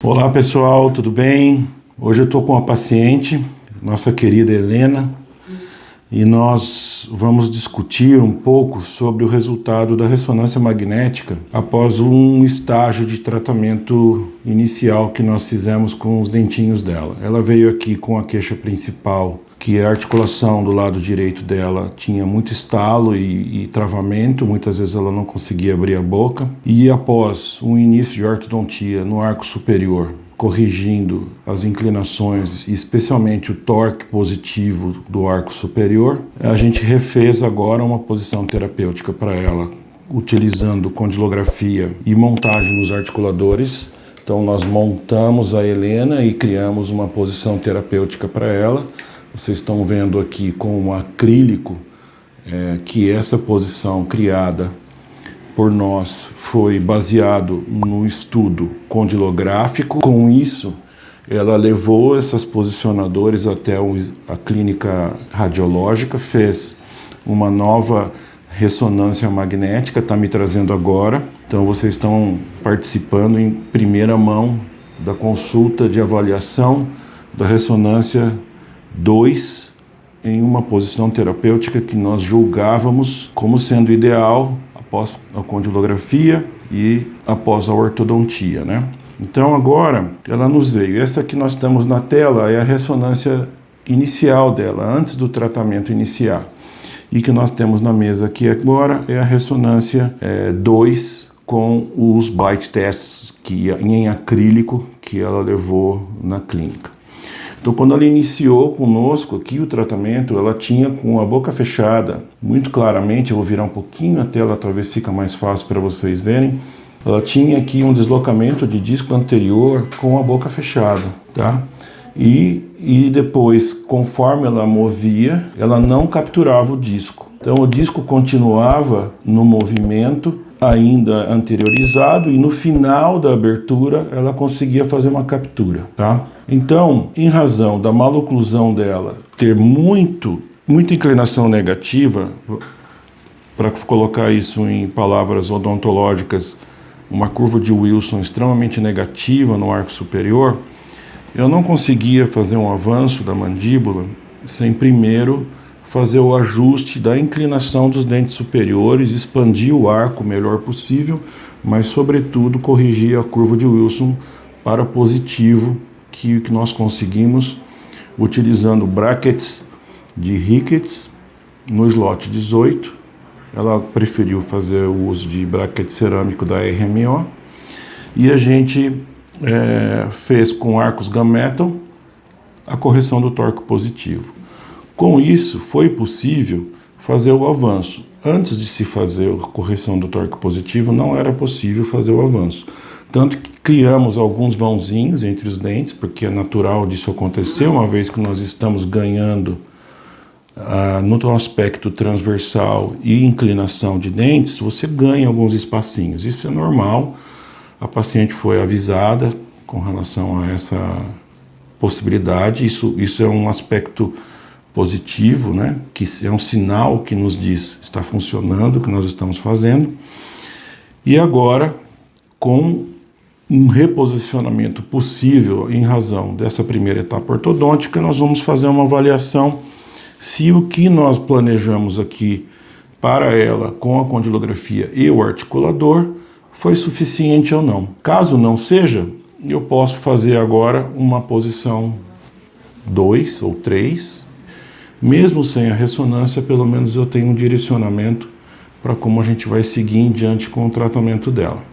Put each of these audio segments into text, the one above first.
Olá pessoal, tudo bem? Hoje eu estou com a paciente, nossa querida Helena, e nós vamos discutir um pouco sobre o resultado da ressonância magnética após um estágio de tratamento inicial que nós fizemos com os dentinhos dela. Ela veio aqui com a queixa principal, que a articulação do lado direito dela tinha muito estalo e travamento, muitas vezes ela não conseguia abrir a boca. E após um início de ortodontia no arco superior, corrigindo as inclinações e especialmente o torque positivo do arco superior, a gente refez agora uma posição terapêutica para ela, utilizando condilografia e montagem nos articuladores. Então nós montamos a Helena e criamos uma posição terapêutica para ela. Vocês estão vendo aqui com um acrílico que essa posição criada por nós foi baseado no estudo condilográfico. Com isso, ela levou esses posicionadores até a clínica radiológica, fez uma nova ressonância magnética, está me trazendo agora. Então vocês estão participando em primeira mão da consulta de avaliação da ressonância 2 em uma posição terapêutica que nós julgávamos como sendo ideal após a condilografia e após a ortodontia, né? Então agora ela nos veio. Essa que nós temos na tela é a ressonância inicial dela, antes do tratamento iniciar. E que nós temos na mesa aqui agora é a ressonância 2 com os bite tests em acrílico que ela levou na clínica. Então, quando ela iniciou conosco aqui o tratamento, ela tinha com a boca fechada, muito claramente, eu vou virar um pouquinho a tela, talvez fica mais fácil para vocês verem. Ela tinha aqui um deslocamento de disco anterior com a boca fechada, tá? E depois, conforme ela movia, ela não capturava o disco. Então, o disco continuava no movimento, ainda anteriorizado, e no final da abertura ela conseguia fazer uma captura, tá? Então, em razão da maloclusão dela ter muita inclinação negativa, para colocar isso em palavras odontológicas, uma curva de Wilson extremamente negativa no arco superior, eu não conseguia fazer um avanço da mandíbula sem primeiro fazer o ajuste da inclinação dos dentes superiores, expandir o arco o melhor possível, mas sobretudo corrigir a curva de Wilson para positivo, que nós conseguimos utilizando brackets de Ricketts no slot 18. Ela preferiu fazer o uso de bracket cerâmico da RMO e a gente fez com arcos gunmetal a correção do torque positivo. Com isso, foi possível fazer o avanço. Antes de se fazer a correção do torque positivo, não era possível fazer o avanço. Tanto que criamos alguns vãozinhos entre os dentes, porque é natural disso acontecer, uma vez que nós estamos ganhando no aspecto transversal e inclinação de dentes, você ganha alguns espacinhos. Isso é normal, a paciente foi avisada com relação a essa possibilidade, isso é um aspecto positivo, né? Que é um sinal que nos diz está funcionando o que nós estamos fazendo. E agora, com um reposicionamento possível em razão dessa primeira etapa ortodôntica, nós vamos fazer uma avaliação se o que nós planejamos aqui para ela com a condilografia e o articulador foi suficiente ou não. Caso não seja, eu posso fazer agora uma posição 2 ou 3, mesmo sem a ressonância, pelo menos eu tenho um direcionamento para como a gente vai seguir em diante com o tratamento dela.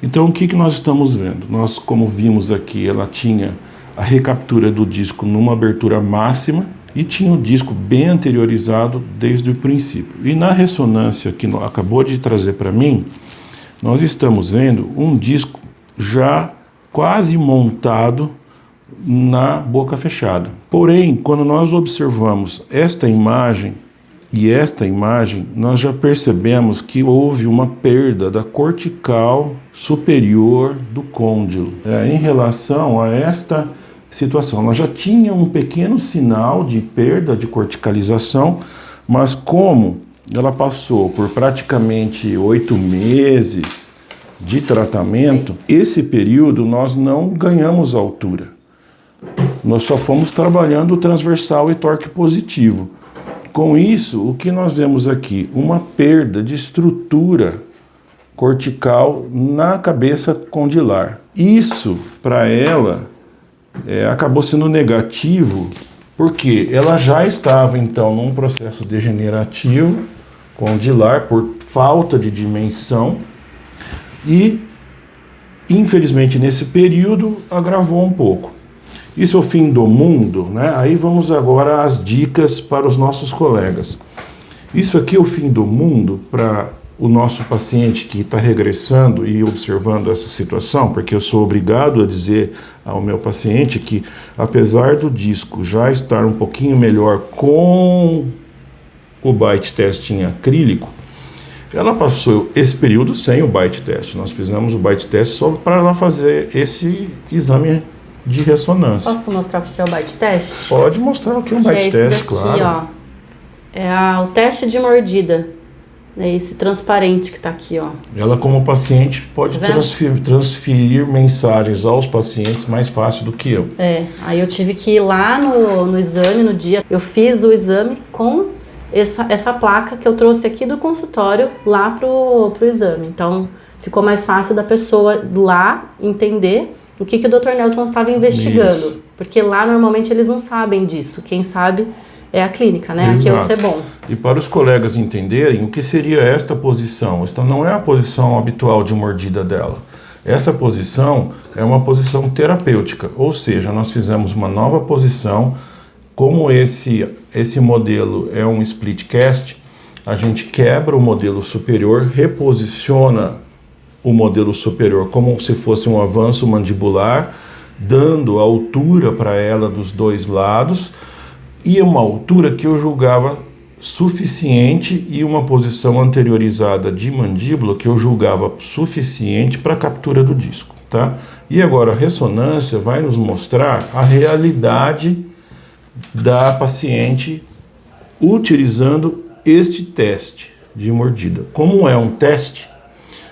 Então, o que nós estamos vendo? Nós, como vimos aqui, ela tinha a recaptura do disco numa abertura máxima e tinha o disco bem anteriorizado desde o princípio. E na ressonância que acabou de trazer para mim, nós estamos vendo um disco já quase montado na boca fechada. Porém, quando nós observamos esta imagem e esta imagem, nós já percebemos que houve uma perda da cortical superior do côndilo. Em relação a esta situação, ela já tinha um pequeno sinal de perda de corticalização, mas como ela passou por praticamente 8 meses de tratamento, esse período nós não ganhamos altura. Nós só fomos trabalhando o transversal e torque positivo. Com isso, o que nós vemos aqui? Uma perda de estrutura cortical na cabeça condilar. Isso, para ela, acabou sendo negativo, porque ela já estava, então, num processo degenerativo condilar por falta de dimensão e, infelizmente, nesse período, agravou um pouco. Isso é o fim do mundo, né? Aí vamos agora às dicas para os nossos colegas. Isso aqui é o fim do mundo para o nosso paciente que está regressando e observando essa situação, porque eu sou obrigado a dizer ao meu paciente que, apesar do disco já estar um pouquinho melhor com o bite test em acrílico, ela passou esse período sem o bite test. Nós fizemos o bite test só para ela fazer esse exame de ressonância. Posso mostrar o que é o bite test? Pode mostrar o que é um bite test, claro. Ó, é o teste de mordida. É esse transparente que está aqui, ó. Ela, como paciente, pode transferir mensagens aos pacientes mais fácil do que eu. Aí eu tive que ir lá no exame, no dia. Eu fiz o exame com essa placa que eu trouxe aqui do consultório lá pro exame. Então, ficou mais fácil da pessoa lá entender o que o Dr. Nelson estava investigando. Isso. Porque lá, normalmente, eles não sabem disso. Quem sabe é a clínica, né? Exato. Aqui é o SEBOM. E para os colegas entenderem o que seria esta posição. Esta não é a posição habitual de mordida dela. Essa posição é uma posição terapêutica. Ou seja, nós fizemos uma nova posição. Como esse modelo é um split cast, a gente quebra o modelo superior, reposiciona o modelo superior como se fosse um avanço mandibular, dando altura para ela dos dois lados, e uma altura que eu julgava suficiente e uma posição anteriorizada de mandíbula que eu julgava suficiente para a captura do disco, tá? E agora a ressonância vai nos mostrar a realidade da paciente utilizando este teste de mordida. Como é um teste,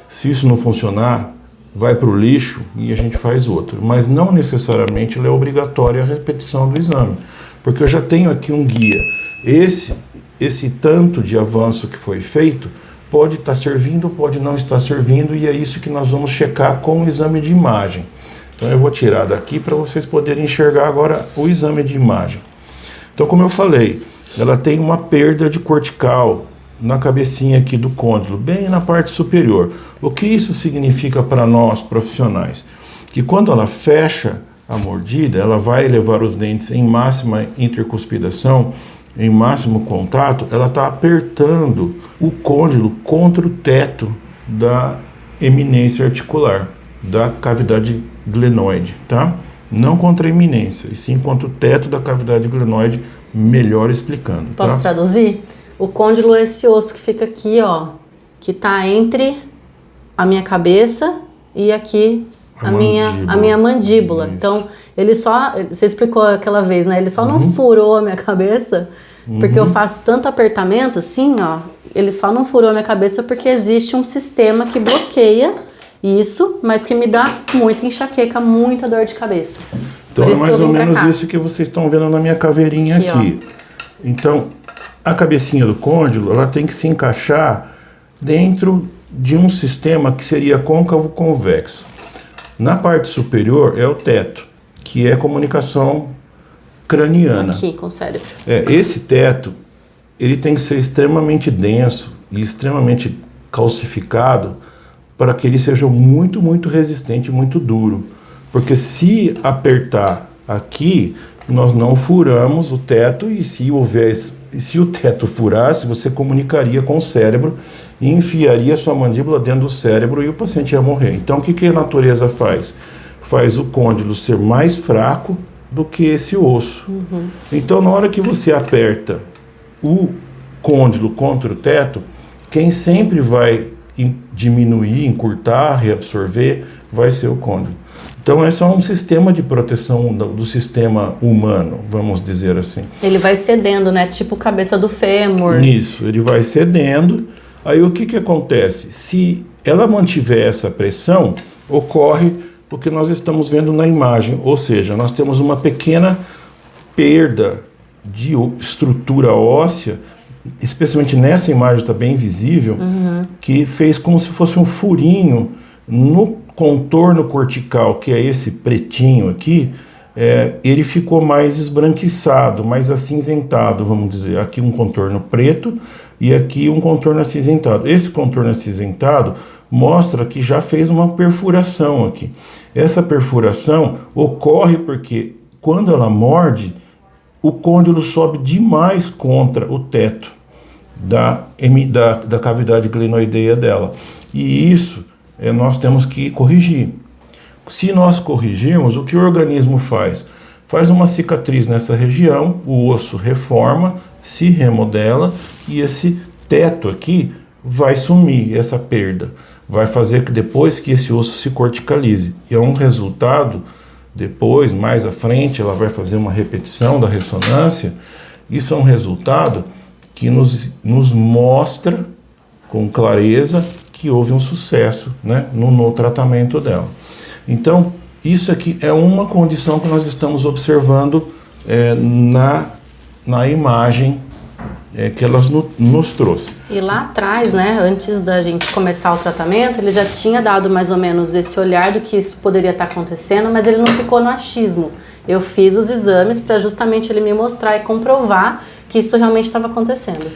se isso não funcionar, vai para o lixo e a gente faz outro. Mas não necessariamente é obrigatória a repetição do exame, porque eu já tenho aqui um guia. Esse tanto de avanço que foi feito pode estar servindo, pode não estar servindo, e é isso que nós vamos checar com o exame de imagem. Então eu vou tirar daqui para vocês poderem enxergar agora o exame de imagem. Então, como eu falei, ela tem uma perda de cortical na cabecinha aqui do côndilo, bem na parte superior. O que isso significa para nós profissionais? Que quando ela fecha a mordida, ela vai levar os dentes em máxima intercuspidação, em máximo contato, ela está apertando o côndilo contra o teto da eminência articular, da cavidade glenoide, tá? Não contra a eminência, e sim contra o teto da cavidade glenoide, melhor explicando. Posso traduzir? O côndilo é esse osso que fica aqui, ó, que tá entre a minha cabeça e aqui a minha mandíbula. Isso. Então, você explicou aquela vez, né? Ele só não furou a minha cabeça, porque eu faço tanto apertamento assim, ó. Ele só não furou a minha cabeça porque existe um sistema que bloqueia isso, mas que me dá muita enxaqueca, muita dor de cabeça. Então é mais ou menos isso que vocês estão vendo na minha caveirinha aqui. Então, a cabecinha do côndilo, ela tem que se encaixar dentro de um sistema que seria côncavo-convexo. Na parte superior é o teto, que é comunicação craniana. Aqui, com o cérebro. Esse teto, ele tem que ser extremamente denso e extremamente calcificado para que ele seja muito, muito resistente, muito duro. Porque se apertar aqui, nós não furamos o teto, e se o teto furasse, você comunicaria com o cérebro e enfiaria sua mandíbula dentro do cérebro e o paciente ia morrer. Então, o que a natureza faz? Faz o côndilo ser mais fraco do que esse osso. Então, na hora que você aperta o côndilo contra o teto, quem sempre vai diminuir, encurtar, reabsorver, vai ser o côndilo. Então, esse é um sistema de proteção do sistema humano, vamos dizer assim. Ele vai cedendo, né? Tipo cabeça do fêmur. Isso, ele vai cedendo. Aí o que acontece? Se ela mantiver essa pressão, ocorre o que nós estamos vendo na imagem, ou seja, nós temos uma pequena perda de estrutura óssea, especialmente nessa imagem está bem visível, que fez como se fosse um furinho no contorno cortical, que é esse pretinho aqui, ele ficou mais esbranquiçado, mais acinzentado, vamos dizer. Aqui um contorno preto e aqui um contorno acinzentado. Esse contorno acinzentado mostra que já fez uma perfuração aqui. Essa perfuração ocorre porque quando ela morde, o côndilo sobe demais contra o teto da cavidade glenoideia dela. E isso nós temos que corrigir. Se nós corrigirmos, o que o organismo faz? Faz uma cicatriz nessa região, o osso reforma, se remodela e esse teto aqui vai sumir, essa perda. Vai fazer que depois que esse osso se corticalize. E é um resultado, depois, mais à frente, ela vai fazer uma repetição da ressonância. Isso é um resultado que nos mostra com clareza que houve um sucesso, né, no tratamento dela. Então, isso aqui é uma condição que nós estamos observando na imagem que ela nos trouxe. E lá atrás, né, antes da gente começar o tratamento, ele já tinha dado mais ou menos esse olhar do que isso poderia estar acontecendo, mas ele não ficou no achismo. Eu fiz os exames para justamente ele me mostrar e comprovar que isso realmente estava acontecendo.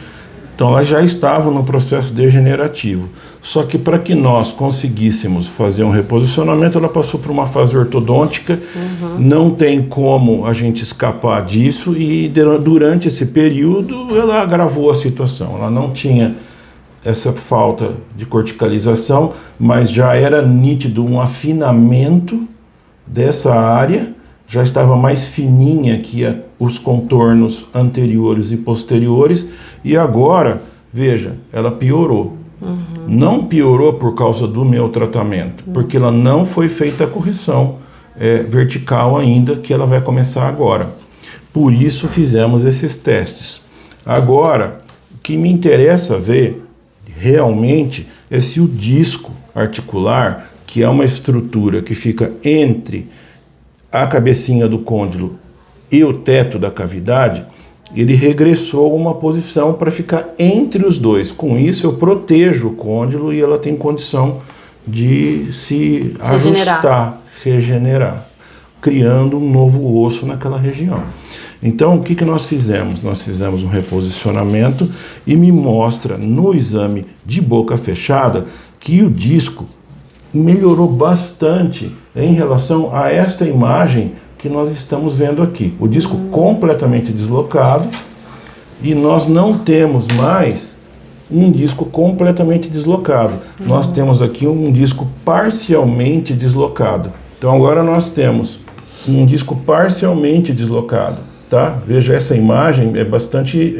Então, ela já estava no processo degenerativo. Só que para que nós conseguíssemos fazer um reposicionamento, ela passou por uma fase ortodôntica. Não tem como a gente escapar disso e durante esse período ela agravou a situação. Ela não tinha essa falta de corticalização, mas já era nítido um afinamento dessa área, já estava mais fininha que os contornos anteriores e posteriores, e agora, veja, ela piorou. Não piorou por causa do meu tratamento, porque ela não foi feita a correção vertical ainda, que ela vai começar agora. Por isso fizemos esses testes. Agora, o que me interessa ver realmente é se o disco articular, que é uma estrutura que fica entre a cabecinha do côndilo e o teto da cavidade, ele regressou a uma posição para ficar entre os dois. Com isso, eu protejo o côndilo e ela tem condição de se ajustar, regenerar, criando um novo osso naquela região. Então, o que nós fizemos? Nós fizemos um reposicionamento e me mostra no exame de boca fechada que o disco melhorou bastante em relação a esta imagem que nós estamos vendo aqui. O disco completamente deslocado e nós não temos mais um disco completamente deslocado. Nós temos aqui um disco parcialmente deslocado. Então agora nós temos um disco parcialmente deslocado, tá? Veja, essa imagem é bastante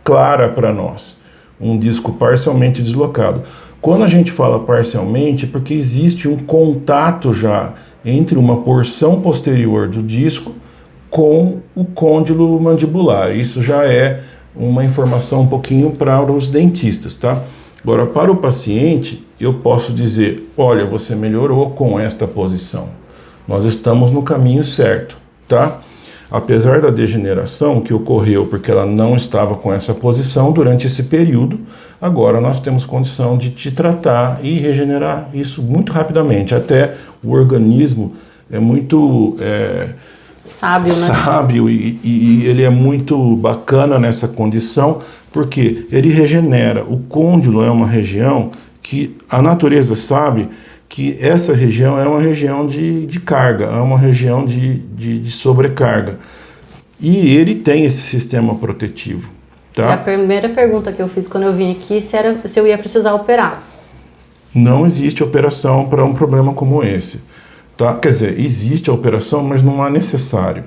clara para nós. Um disco parcialmente deslocado. Quando a gente fala parcialmente, é porque existe um contato já entre uma porção posterior do disco com o côndilo mandibular. Isso já é uma informação um pouquinho para os dentistas, tá? Agora, para o paciente, eu posso dizer, olha, você melhorou com esta posição. Nós estamos no caminho certo, tá? Apesar da degeneração que ocorreu porque ela não estava com essa posição durante esse período, agora nós temos condição de te tratar e regenerar isso muito rapidamente. Até o organismo é muito sábio, né? Sábio e ele é muito bacana nessa condição, porque ele regenera. O côndilo é uma região que a natureza sabe que essa região é uma região de carga, é uma região de sobrecarga. E ele tem esse sistema protetivo. Tá? E a primeira pergunta que eu fiz quando eu vim aqui se eu ia precisar operar. Não existe operação para um problema como esse. Tá? Quer dizer, existe a operação, mas não é necessário.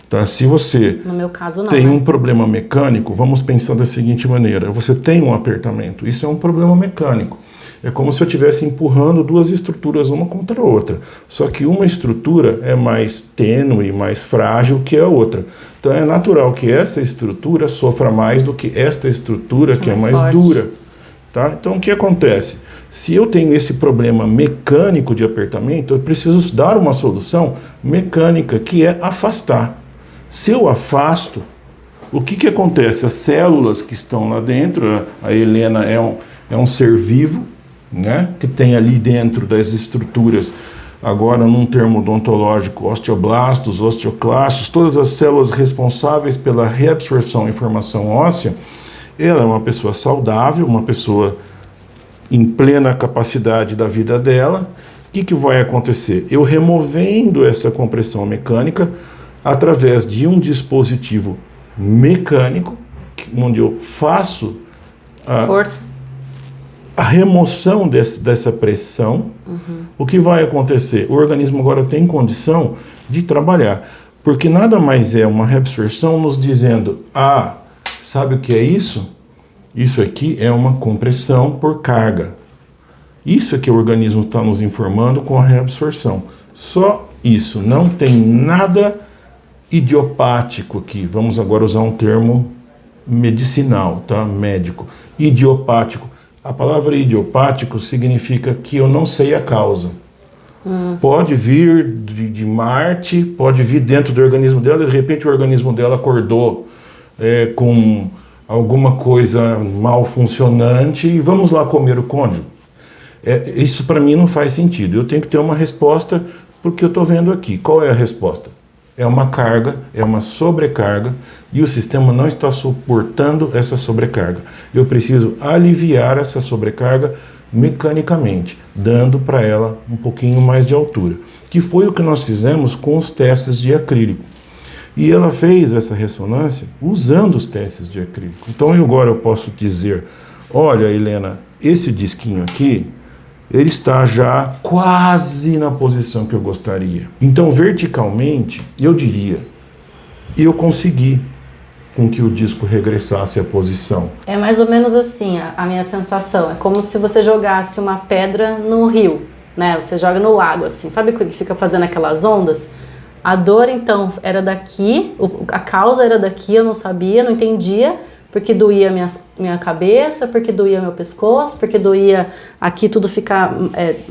Tá? Se você no meu caso, não, tem né? um problema mecânico, vamos pensar da seguinte maneira. Você tem um apertamento, isso é um problema mecânico. É como se eu estivesse empurrando duas estruturas uma contra a outra. Só que uma estrutura é mais tênue, mais frágil que a outra. Então é natural que essa estrutura sofra mais do que esta estrutura que é mais forte. dura. Tá? Então, o que acontece? Se eu tenho esse problema mecânico de apertamento, eu preciso dar uma solução mecânica, que é afastar. Se eu afasto, o que acontece? As células que estão lá dentro, a Helena é um ser vivo, né, que tem ali dentro das estruturas, agora num termo odontológico, osteoblastos, osteoclastos, todas as células responsáveis pela reabsorção e formação óssea. Ela é uma pessoa saudável, uma pessoa em plena capacidade da vida dela. O que vai acontecer? Eu removendo essa compressão mecânica através de um dispositivo mecânico, onde eu faço a remoção dessa pressão, o que vai acontecer? O organismo agora tem condição de trabalhar, porque nada mais é uma reabsorção nos dizendo, sabe o que é isso? Isso aqui é uma compressão por carga. Isso é que o organismo está nos informando com a reabsorção. Só isso, não tem nada idiopático aqui. Vamos agora usar um termo medicinal, tá? Médico. Idiopático. A palavra idiopático significa que eu não sei a causa. Pode vir de Marte, pode vir dentro do organismo dela, e de repente o organismo dela acordou com alguma coisa mal funcionante e vamos lá comer o cônjuge. Isso para mim não faz sentido. Eu tenho que ter uma resposta porque eu estou vendo aqui. Qual é a resposta? É uma carga, é uma sobrecarga e o sistema não está suportando essa sobrecarga. Eu preciso aliviar essa sobrecarga mecanicamente, dando para ela um pouquinho mais de altura, que foi o que nós fizemos com os testes de acrílico. E ela fez essa ressonância usando os testes de acrílico. Então agora eu posso dizer, olha, Helena, esse disquinho aqui, ele está já quase na posição que eu gostaria. Então, verticalmente, eu diria, eu consegui com que o disco regressasse à posição. É mais ou menos assim a minha sensação. É como se você jogasse uma pedra no rio, né? Você joga no lago, assim. Sabe quando fica fazendo aquelas ondas? A dor, então, era daqui, a causa era daqui, eu não sabia, não entendia, porque doía minha cabeça, porque doía meu pescoço, porque doía aqui tudo ficar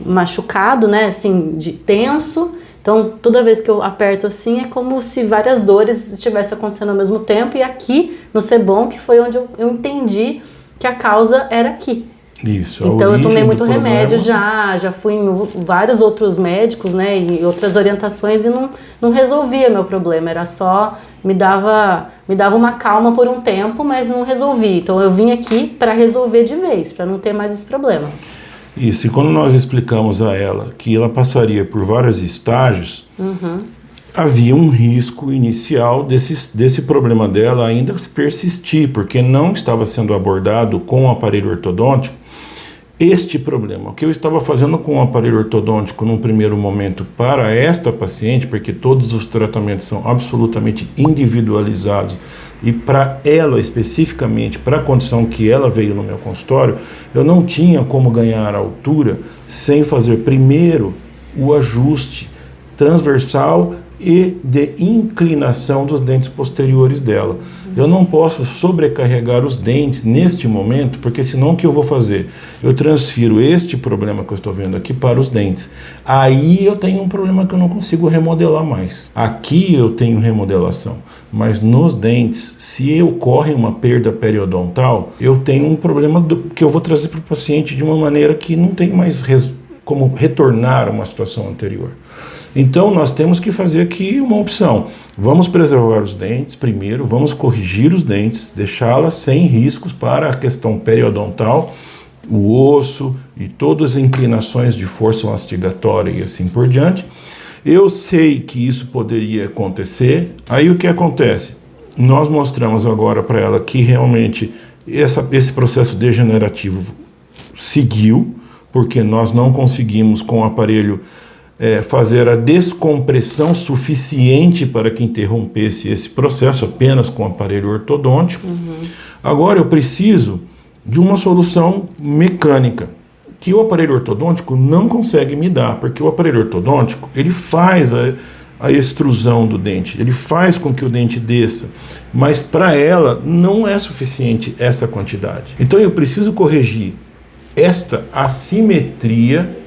machucado, né, assim, tenso. Então, toda vez que eu aperto assim, é como se várias dores estivessem acontecendo ao mesmo tempo. E aqui, no Sebom, que foi onde eu entendi que a causa era aqui. Isso. Então eu tomei muito remédio já fui em vários outros médicos, né, e outras orientações e não resolvia meu problema, era só, me dava uma calma por um tempo, mas não resolvia. Então eu vim aqui para resolver de vez, para não ter mais esse problema. Isso, e quando nós explicamos a ela que ela passaria por vários estágios, havia um risco inicial desse problema dela ainda persistir, porque não estava sendo abordado com o aparelho ortodôntico este problema. O que eu estava fazendo com o aparelho ortodôntico num primeiro momento para esta paciente, porque todos os tratamentos são absolutamente individualizados e para ela especificamente, para a condição que ela veio no meu consultório, eu não tinha como ganhar altura sem fazer primeiro o ajuste transversal e de inclinação dos dentes posteriores dela. Eu não posso sobrecarregar os dentes neste momento, porque senão o que eu vou fazer? Eu transfiro este problema que eu estou vendo aqui para os dentes. Aí eu tenho um problema que eu não consigo remodelar mais. Aqui eu tenho remodelação, mas nos dentes, se ocorre uma perda periodontal, eu tenho um problema que eu vou trazer para o paciente de uma maneira que não tem mais como retornar a uma situação anterior. Então, nós temos que fazer aqui uma opção. Vamos preservar os dentes primeiro, vamos corrigir os dentes, deixá-las sem riscos para a questão periodontal, o osso e todas as inclinações de força mastigatória e assim por diante. Eu sei que isso poderia acontecer. Aí o que acontece? Nós mostramos agora para ela que realmente esse processo degenerativo seguiu, porque nós não conseguimos com o aparelho fazer a descompressão suficiente para que interrompesse esse processo apenas com o aparelho ortodôntico. Agora eu preciso de uma solução mecânica que o aparelho ortodôntico não consegue me dar, porque o aparelho ortodôntico ele faz a extrusão do dente, ele faz com que o dente desça, mas para ela não é suficiente essa quantidade. Então eu preciso corrigir esta assimetria,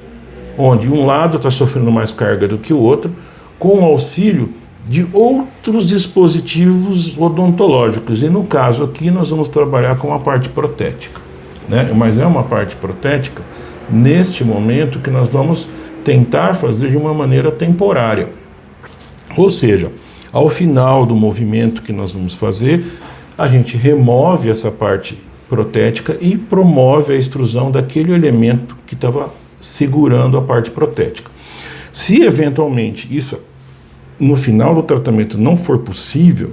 onde um lado está sofrendo mais carga do que o outro, com o auxílio de outros dispositivos odontológicos. E no caso aqui nós vamos trabalhar com a parte protética, né? Mas é uma parte protética neste momento que nós vamos tentar fazer de uma maneira temporária. Ou seja, ao final do movimento que nós vamos fazer, a gente remove essa parte protética e promove a extrusão daquele elemento que estava segurando a parte protética. Se eventualmente isso no final do tratamento não for possível,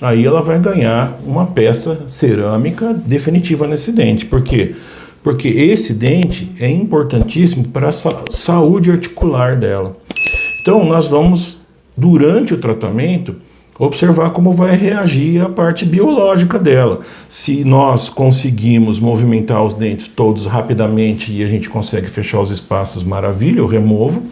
aí ela vai ganhar uma peça cerâmica definitiva nesse dente. Por quê? Porque esse dente é importantíssimo para a saúde articular dela. Então nós vamos, durante o tratamento, observar como vai reagir a parte biológica dela. Se nós conseguimos movimentar os dentes todos rapidamente e a gente consegue fechar os espaços, maravilha, eu removo.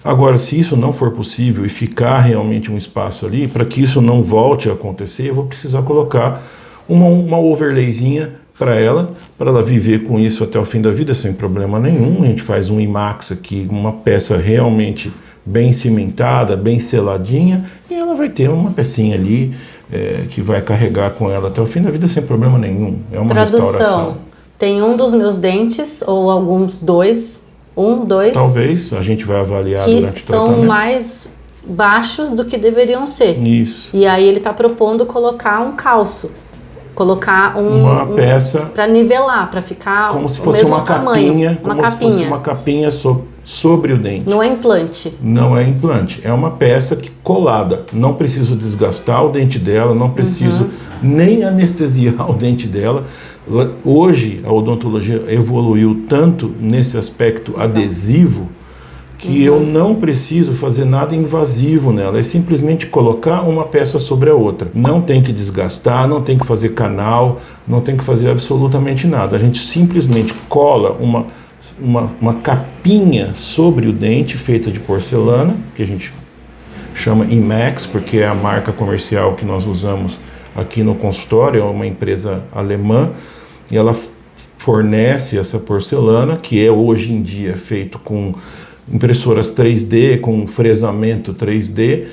Agora, se isso não for possível e ficar realmente um espaço ali, para que isso não volte a acontecer, eu vou precisar colocar uma overlayzinha para ela viver com isso até o fim da vida sem problema nenhum. A gente faz um IMAX aqui, uma peça realmente bem cimentada, bem seladinha, e ela vai ter uma pecinha ali que vai carregar com ela até o fim da vida sem problema nenhum. É uma restauração. Tem um dos meus dentes, ou alguns dois, talvez, a gente vai avaliar que durante o tratamento. são mais baixos do que deveriam ser. Isso. E aí ele está propondo colocar um calço. Colocar uma peça para nivelar, para ficar como se fosse uma capinha, se fosse uma capinha sobre o dente. Não é implante. Não é implante, é uma peça colada. Não preciso desgastar o dente dela, não preciso nem anestesiar o dente dela. Hoje a odontologia evoluiu tanto nesse aspecto adesivo que eu não preciso fazer nada invasivo nela, é simplesmente colocar uma peça sobre a outra. Não tem que desgastar, não tem que fazer canal, não tem que fazer absolutamente nada. A gente simplesmente cola uma capinha sobre o dente feita de porcelana, que a gente chama IMAX, porque é a marca comercial que nós usamos aqui no consultório, é uma empresa alemã, e ela fornece essa porcelana, que é hoje em dia feito com impressoras 3D, com fresamento 3D,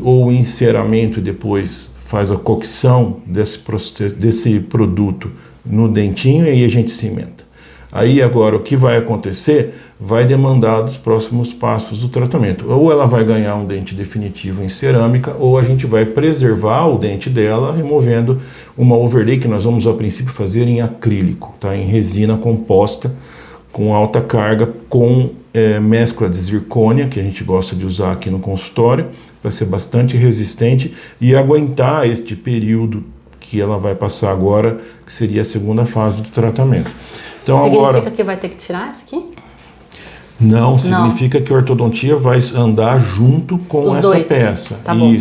ou enceramento e depois faz a cocção desse produto no dentinho e aí a gente cimenta. Aí agora o que vai acontecer vai demandar dos próximos passos do tratamento. Ou ela vai ganhar um dente definitivo em cerâmica, ou a gente vai preservar o dente dela removendo uma overlay que nós vamos a princípio fazer em acrílico, tá? Em resina composta com alta carga, com mescla de zircônia, que a gente gosta de usar aqui no consultório, para ser bastante resistente e aguentar este período que ela vai passar agora, que seria a segunda fase do tratamento. Então, significa que vai ter que tirar isso aqui? Não, significa que a ortodontia vai andar junto com os essa dois. peça. Tá bom.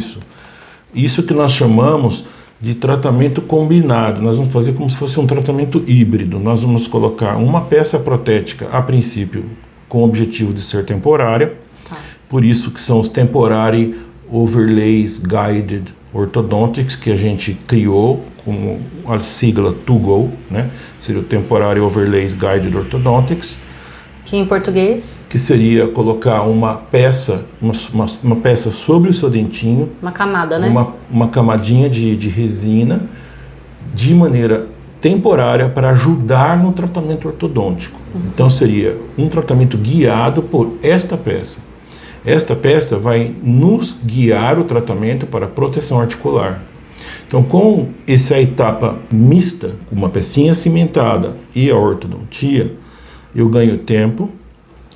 Isso que nós chamamos de tratamento combinado. Nós vamos fazer como se fosse um tratamento híbrido. Nós vamos colocar uma peça protética, a princípio, com o objetivo de ser temporária. Tá. Por isso que são os Temporary Overlays Guided Orthodontics, que a gente criou com a sigla TOGO, né? Seria o Temporary Overlays Guided Orthodontics. Que em português? Que seria colocar uma peça sobre o seu dentinho. Uma camada, né? Uma camadinha de resina, de maneira temporária, para ajudar no tratamento ortodôntico. Então seria um tratamento guiado por esta peça. Esta peça vai nos guiar o tratamento para proteção articular. Então, com essa etapa mista, uma pecinha cimentada e a ortodontia, eu ganho tempo,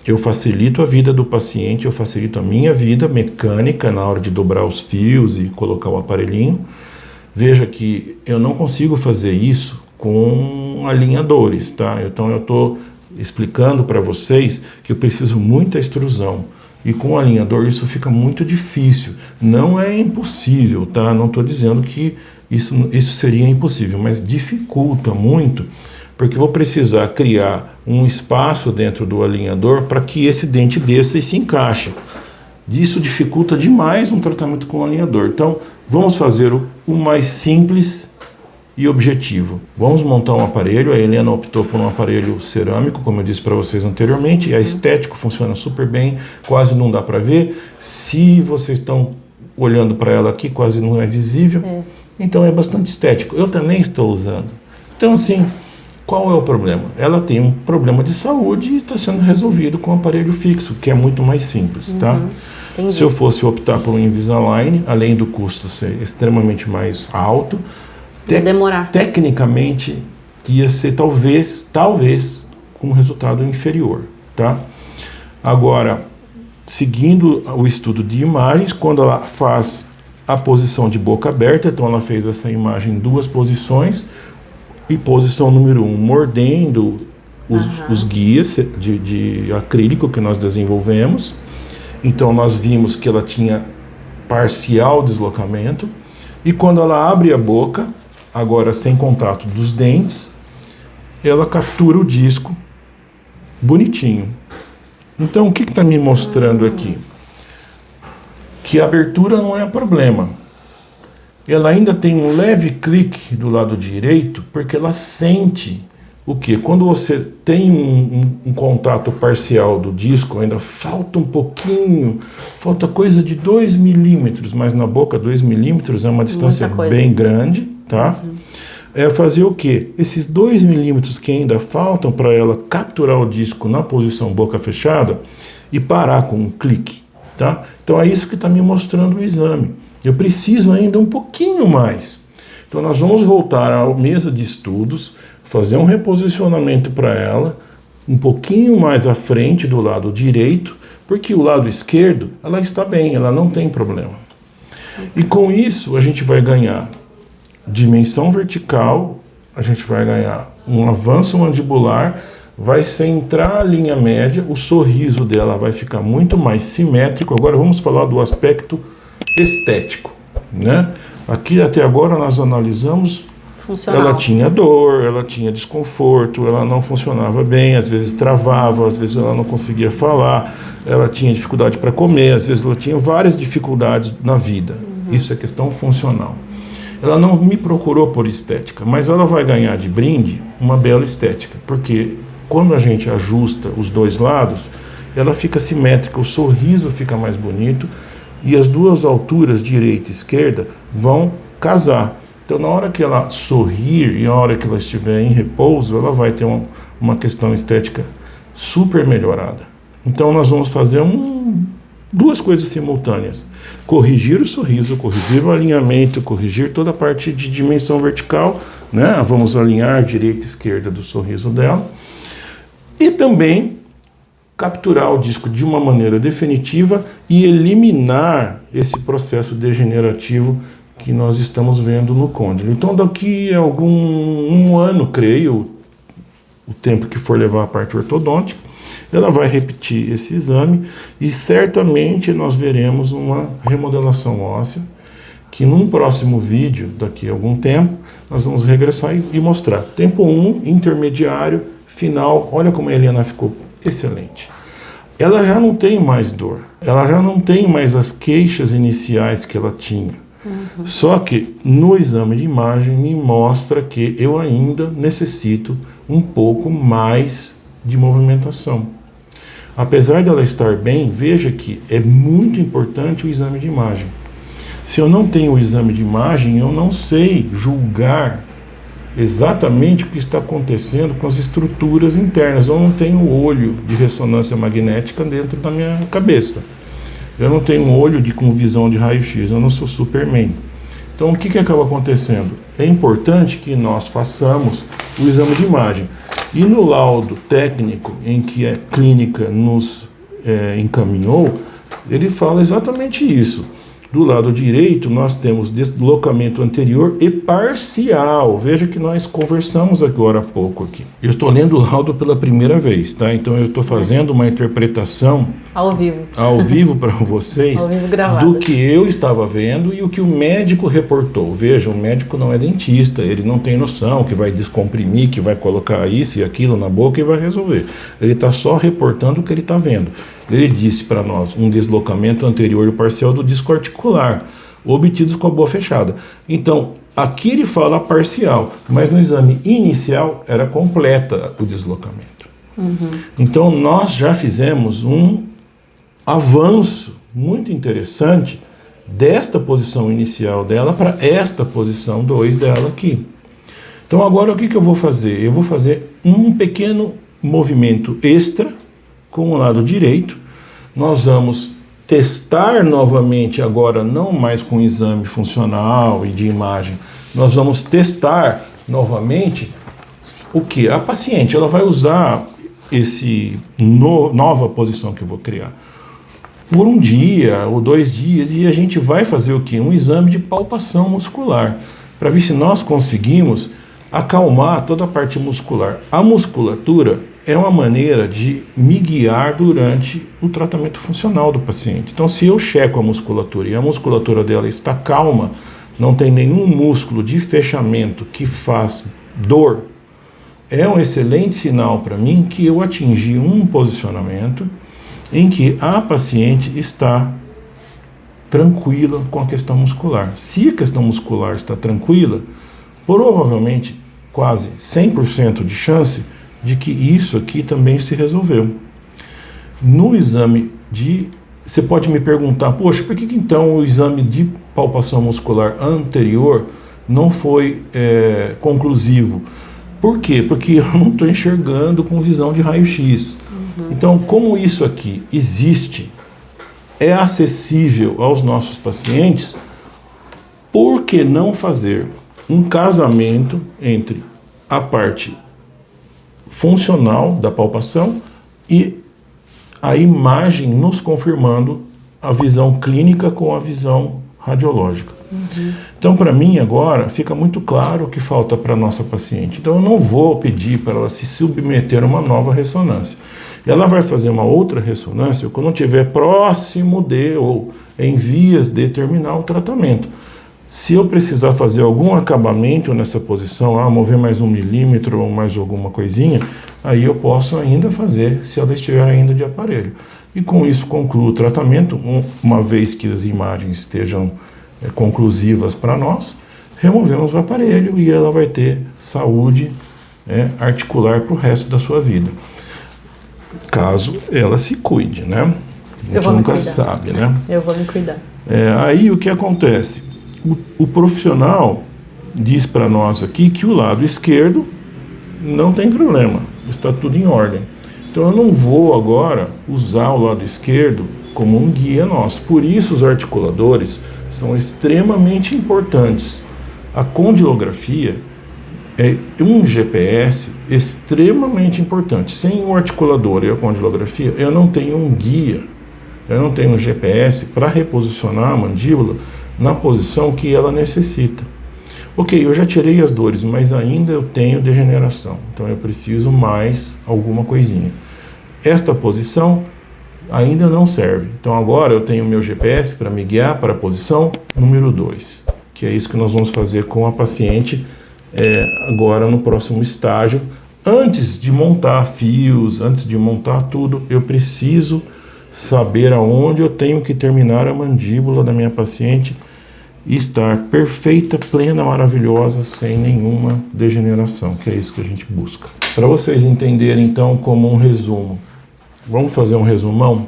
eu facilito a vida do paciente, eu facilito a minha vida mecânica na hora de dobrar os fios e colocar o aparelhinho. Veja que eu não consigo fazer isso com alinhadores, tá? Então eu estou explicando para vocês que eu preciso muita extrusão. E com o alinhador isso fica muito difícil. Não é impossível, tá? Não estou dizendo que isso seria impossível, mas dificulta muito, porque vou precisar criar um espaço dentro do alinhador para que esse dente desça e se encaixe. Isso dificulta demais um tratamento com alinhador. Então, vamos fazer o mais simples e objetivo. Vamos montar um aparelho, a Helena optou por um aparelho cerâmico, como eu disse para vocês anteriormente, é estético, funciona super bem, quase não dá para ver. Se vocês estão olhando para ela aqui, quase não é visível, então é bastante estético. Eu também estou usando. Então, assim, qual é o problema? Ela tem um problema de saúde e está sendo resolvido com um aparelho fixo, que é muito mais simples, tá? Entendi. Se eu fosse optar por um Invisalign, além do custo ser extremamente mais alto, demorar. Tecnicamente ia ser talvez com um resultado inferior, tá? Agora, seguindo o estudo de imagens, quando ela faz a posição de boca aberta, então ela fez essa imagem em 2 posições, e posição número 1, mordendo os guias de acrílico que nós desenvolvemos. Então nós vimos que ela tinha parcial deslocamento, e quando ela abre a boca, agora sem contato dos dentes, ela captura o disco bonitinho. Então o que está me mostrando aqui? Que a abertura não é problema. Ela ainda tem um leve clique do lado direito, porque ela sente o quê? Quando você tem um contato parcial do disco, ainda falta um pouquinho, falta coisa de 2 milímetros, mas na boca 2 milímetros é uma distância bem grande, tá? É fazer o quê? Esses 2 milímetros que ainda faltam para ela capturar o disco na posição boca fechada e parar com um clique, tá? Então é isso que está me mostrando o exame. Eu preciso ainda um pouquinho mais. Então nós vamos voltar à mesa de estudos, fazer um reposicionamento para ela, um pouquinho mais à frente do lado direito, porque o lado esquerdo, ela está bem, ela não tem problema. E com isso a gente vai ganhar dimensão vertical, a gente vai ganhar um avanço mandibular, vai centrar a linha média, o sorriso dela vai ficar muito mais simétrico. Agora vamos falar do aspecto estético, né? Aqui até agora nós analisamos, ela tinha dor, ela tinha desconforto, ela não funcionava bem, às vezes travava, às vezes ela não conseguia falar, ela tinha dificuldade para comer, às vezes ela tinha várias dificuldades na vida. Isso é questão funcional. Ela não me procurou por estética, mas ela vai ganhar de brinde uma bela estética, porque quando a gente ajusta os 2 lados, ela fica simétrica, o sorriso fica mais bonito e as 2 alturas, direita e esquerda, vão casar. Então, na hora que ela sorrir e na hora que ela estiver em repouso, ela vai ter uma questão estética super melhorada. Então, nós vamos fazer 2 coisas simultâneas. Corrigir o sorriso, corrigir o alinhamento, corrigir toda a parte de dimensão vertical, né? Vamos alinhar direita e esquerda do sorriso dela. E também capturar o disco de uma maneira definitiva e eliminar esse processo degenerativo que nós estamos vendo no côndilo. Então, daqui a um ano, creio, o tempo que for levar a parte ortodôntica, ela vai repetir esse exame e certamente nós veremos uma remodelação óssea que num próximo vídeo, daqui a algum tempo, nós vamos regressar e mostrar. Tempo 1, intermediário, final. Olha como a Helena ficou excelente. Ela já não tem mais dor, ela já não tem mais as queixas iniciais que ela tinha. Só que no exame de imagem me mostra que eu ainda necessito um pouco mais de movimentação. Apesar dela estar bem, veja que é muito importante o exame de imagem. Se eu não tenho o exame de imagem, eu não sei julgar exatamente o que está acontecendo com as estruturas internas. Eu não tenho olho de ressonância magnética dentro da minha cabeça. Eu não tenho olho com visão de raio-x, eu não sou Superman. Então o que acaba acontecendo? É importante que nós façamos o exame de imagem. E no laudo técnico em que a clínica nos encaminhou, ele fala exatamente isso. Do lado direito, nós temos deslocamento anterior e parcial. Veja que nós conversamos agora há pouco aqui. Eu estou lendo o laudo pela primeira vez, tá? Então eu estou fazendo uma interpretação ao vivo para vocês ao vivo gravado, do que eu estava vendo e o que o médico reportou. Veja, o médico não é dentista, ele não tem noção que vai descomprimir, que vai colocar isso e aquilo na boca e vai resolver. Ele está só reportando o que ele está vendo. Ele disse para nós um deslocamento anterior e parcial do disco articular. obtidos com a boa fechada. Então, aqui ele fala parcial, mas no exame inicial era completa o deslocamento. Então, nós já fizemos um avanço muito interessante desta posição inicial dela para esta posição 2 dela aqui. Então, agora o que eu vou fazer? Eu vou fazer um pequeno movimento extra com o lado direito. Nós vamos testar novamente agora, não mais com exame funcional e de imagem, nós vamos testar novamente o que? A paciente, ela vai usar nova posição que eu vou criar por um dia ou 2 dias e a gente vai fazer o que? Um exame de palpação muscular para ver se nós conseguimos acalmar toda a parte muscular. A musculatura é uma maneira de me guiar durante o tratamento funcional do paciente. Então, se eu checo a musculatura e a musculatura dela está calma, não tem nenhum músculo de fechamento que faz dor, é um excelente sinal para mim que eu atingi um posicionamento em que a paciente está tranquila com a questão muscular. Se a questão muscular está tranquila, provavelmente quase 100% de chance de que isso aqui também se resolveu. No exame você pode me perguntar, poxa, por que então o exame de palpação muscular anterior não foi conclusivo? Por quê? Porque eu não estou enxergando com visão de raio-x. Então, como isso aqui existe, é acessível aos nossos pacientes, por que não fazer um casamento entre a parte funcional da palpação e a imagem nos confirmando a visão clínica com a visão radiológica. Então, para mim, agora, fica muito claro o que falta para a nossa paciente. Então, eu não vou pedir para ela se submeter a uma nova ressonância. Ela vai fazer uma outra ressonância quando estiver próximo de ou em vias de terminar o tratamento. Se eu precisar fazer algum acabamento nessa posição, mover mais 1 milímetro ou mais alguma coisinha, aí eu posso ainda fazer se ela estiver ainda de aparelho. E com isso concluo o tratamento, uma vez que as imagens estejam conclusivas para nós, removemos o aparelho e ela vai ter saúde articular para o resto da sua vida. Caso ela se cuide, né? A gente nunca sabe, né? Eu vou me cuidar. Aí o que acontece? O profissional diz para nós aqui que o lado esquerdo não tem problema, está tudo em ordem. Então eu não vou agora usar o lado esquerdo como um guia nosso. Por isso os articuladores são extremamente importantes. A condilografia é um GPS extremamente importante. Sem o articulador e a condilografia, eu não tenho um guia, eu não tenho um GPS para reposicionar a mandíbula na posição que ela necessita. Ok, eu já tirei as dores, mas ainda eu tenho degeneração, então eu preciso mais alguma coisinha. Esta posição ainda não serve, então agora eu tenho o meu GPS para me guiar para a posição número 2, que é isso que nós vamos fazer com a paciente agora no próximo estágio. Antes de montar fios, antes de montar tudo, eu preciso saber aonde eu tenho que terminar a mandíbula da minha paciente e estar perfeita, plena, maravilhosa, sem nenhuma degeneração, que é isso que a gente busca. Para vocês entenderem, então, como um resumo, vamos fazer um resumão?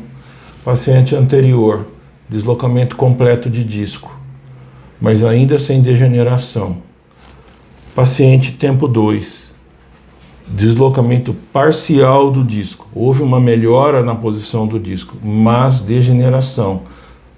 Paciente anterior, deslocamento completo de disco, mas ainda sem degeneração. Paciente tempo 2, deslocamento parcial do disco. Houve uma melhora na posição do disco, mas degeneração.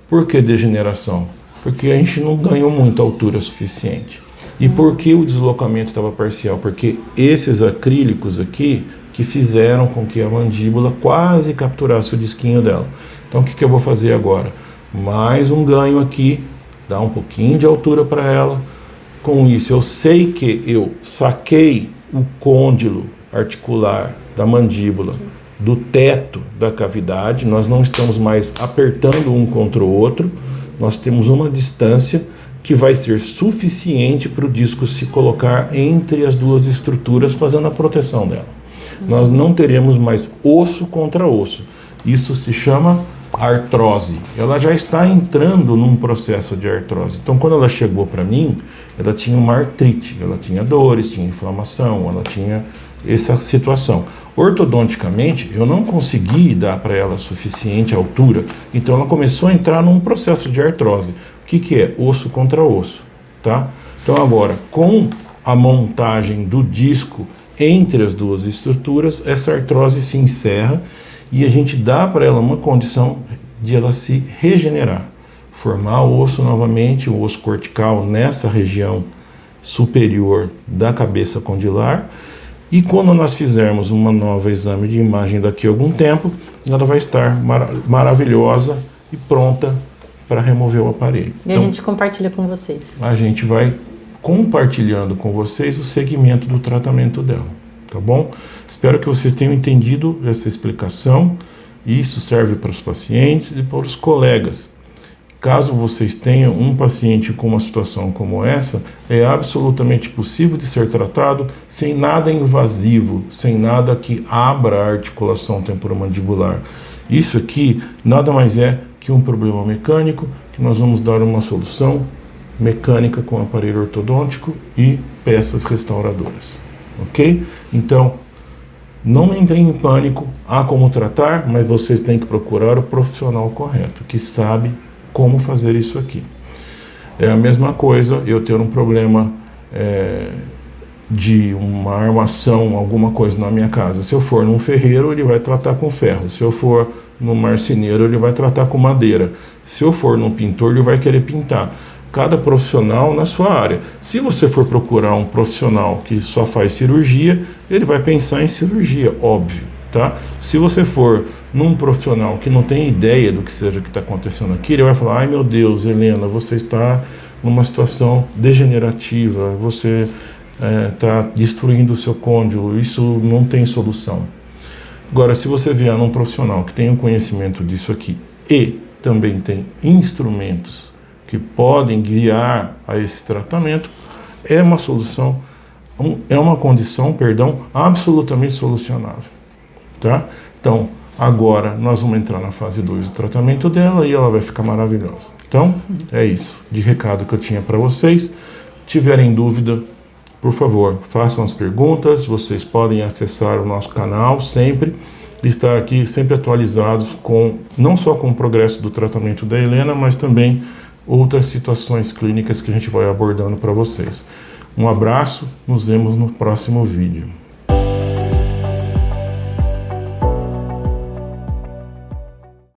Por que degeneração? Porque a gente não ganhou muita altura suficiente. E por que o deslocamento estava parcial? Porque esses acrílicos aqui que fizeram com que a mandíbula quase capturasse o disquinho dela. Então o que eu vou fazer agora? Mais um ganho aqui, dar um pouquinho de altura para ela. Com isso eu sei que eu saquei o côndilo articular da mandíbula do teto da cavidade, nós não estamos mais apertando um contra o outro, nós temos uma distância que vai ser suficiente para o disco se colocar entre as duas estruturas, fazendo a proteção dela. Nós não teremos mais osso contra osso. Isso se chama artrose. Ela já está entrando num processo de artrose. Então, quando ela chegou para mim, ela tinha uma artrite, ela tinha dores, tinha inflamação, ela tinha essa situação. Ortodonticamente, eu não consegui dar para ela suficiente altura, então ela começou a entrar num processo de artrose. O que é? Osso contra osso, tá? Então agora, com a montagem do disco entre as duas estruturas, essa artrose se encerra e a gente dá para ela uma condição de ela se regenerar, formar o osso novamente, o osso cortical nessa região superior da cabeça condilar. E quando nós fizermos um novo exame de imagem daqui a algum tempo, ela vai estar maravilhosa e pronta para remover o aparelho. E então, a gente compartilha com vocês. A gente vai compartilhando com vocês o segmento do tratamento dela, tá bom? Espero que vocês tenham entendido essa explicação. Isso serve para os pacientes e para os colegas. Caso vocês tenham um paciente com uma situação como essa, é absolutamente possível de ser tratado sem nada invasivo, sem nada que abra a articulação temporomandibular. Isso aqui nada mais é que um problema mecânico que nós vamos dar uma solução mecânica com aparelho ortodôntico e peças restauradoras, ok? Então, não entrem em pânico, há como tratar, mas vocês têm que procurar o profissional correto, que sabe como fazer isso aqui. É a mesma coisa eu ter um problema de uma armação, alguma coisa na minha casa. Se eu for num ferreiro, ele vai tratar com ferro. Se eu for num marceneiro, ele vai tratar com madeira. Se eu for num pintor, ele vai querer pintar. Cada profissional na sua área. Se você for procurar um profissional que só faz cirurgia, ele vai pensar em cirurgia, óbvio. Tá? Se você for num profissional que não tem ideia do que seja que está acontecendo aqui, ele vai falar: ai meu Deus, Helena, você está numa situação degenerativa, você está destruindo o seu côndilo, isso não tem solução. Agora, se você vier num profissional que tem um conhecimento disso aqui e também tem instrumentos que podem guiar a esse tratamento, é uma solução, é uma condição, absolutamente solucionável. Tá? Então, agora nós vamos entrar na fase 2 do tratamento dela e ela vai ficar maravilhosa. Então, é isso de recado que eu tinha para vocês. Se tiverem dúvida, por favor, façam as perguntas. Vocês podem acessar o nosso canal sempre, estar aqui sempre atualizados não só com o progresso do tratamento da Helena, mas também outras situações clínicas que a gente vai abordando para vocês. Um abraço, nos vemos no próximo vídeo.